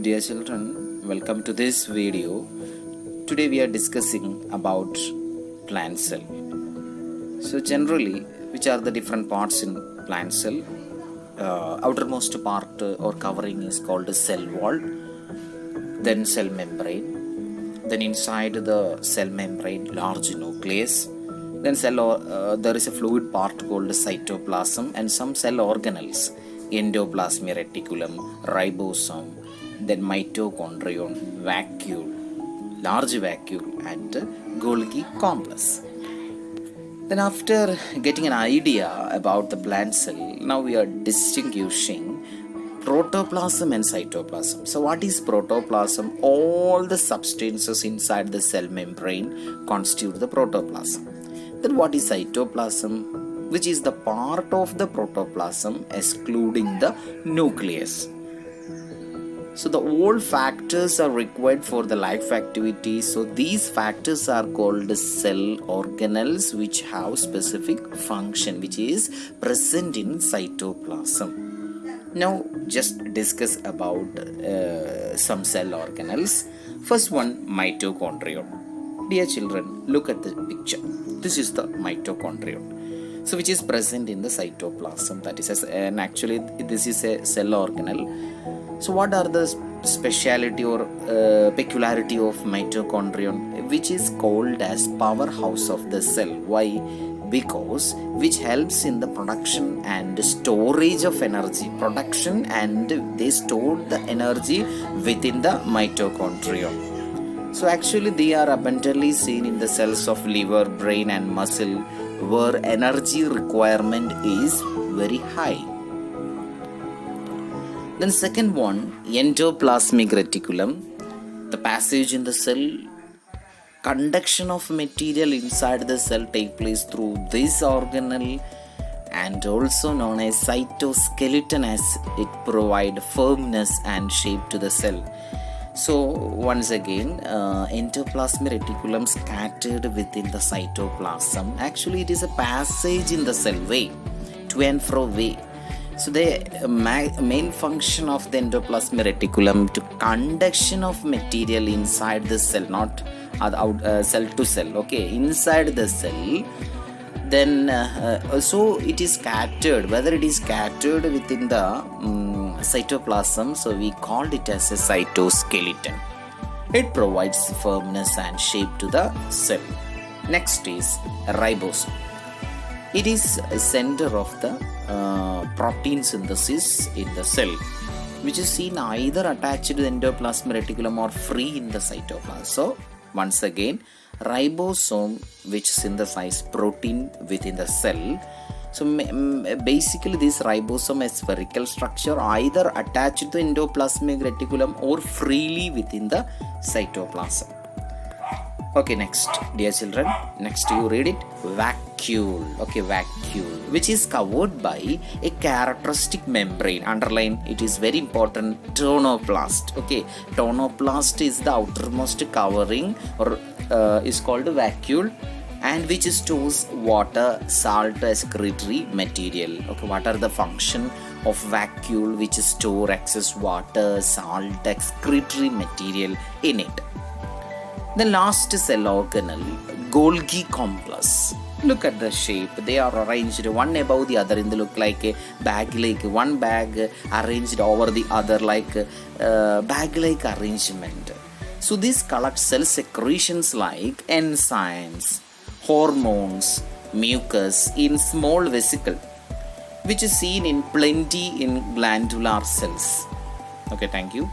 Dear children, welcome to this video. Today we are discussing about plant cell. So generally, which are the different parts in plant cell? Outermost part or covering is called the cell wall, then cell membrane, then inside the cell membrane large nucleus, then there is a fluid part called cytoplasm and some cell organelles, endoplasmic reticulum, ribosome, then mitochondrion, vacuole, large vacuole and Golgi complex. Then after getting an idea about the plant cell, now we are distinguishing protoplasm and cytoplasm. So what is protoplasm? All the substances inside the cell membrane constitute the protoplasm. Then what is cytoplasm? Which is the part of the protoplasm excluding the nucleus. So the all factors are required for the life activity. So these factors are called cell organelles which have specific function which is present in cytoplasm. Now just discuss about some cell organelles. First one, mitochondrion. Dear children, look at the picture. This is the mitochondrion. So which is present in the cytoplasm, that is, and actually this is a cell organelle. So what are the speciality or peculiarity of mitochondrion, which is called as powerhouse of the cell? Why? Because which helps in the production and storage of energy. Production and they store the energy within the mitochondrion. So actually they are abundantly seen in the cells of liver, brain and muscle where energy requirement is very high. Then second one, endoplasmic reticulum, the passage in the cell, conduction of material inside the cell take place through this organelle and also known as cytoskeleton, as it provide firmness and shape to the cell. So once again, endoplasmic reticulum scattered within the cytoplasm. Actually it is a passage in the cell way, to and fro way. So the main function of the endoplasmic reticulum to conduction of material inside the cell, not cell to cell, okay, inside the cell. Then so it is scattered, whether it is scattered within the cytoplasm, so we called it as a cytoskeleton. It provides firmness and shape to the cell. Next is ribosome. It is a center of the protein synthesis in the cell, which is seen either attached to the endoplasmic reticulum or free in the cytoplasm. So once again, ribosome which synthesize protein within the cell. So basically this ribosome has spherical structure, either attached to the endoplasmic reticulum or freely within the cytoplasm. Okay, next, dear children, next you read it, vacuole. Okay, vacuole, which is covered by a characteristic membrane. Underline, it is very important, tonoplast. Okay, tonoplast is the outermost covering or is called vacuole, and which stores water, salt, excretory material. Okay, what are the function of vacuole which store excess water, salt, excretory material in it? The last cell organelle, Golgi complex. Look at the shape. They are arranged one above the other in the look like a bag-like, one bag arranged over the other like bag-like arrangement. So this collects cell secretions like enzymes, hormones, mucus in small vesicle, which is seen in plenty in glandular cells. Okay, thank you.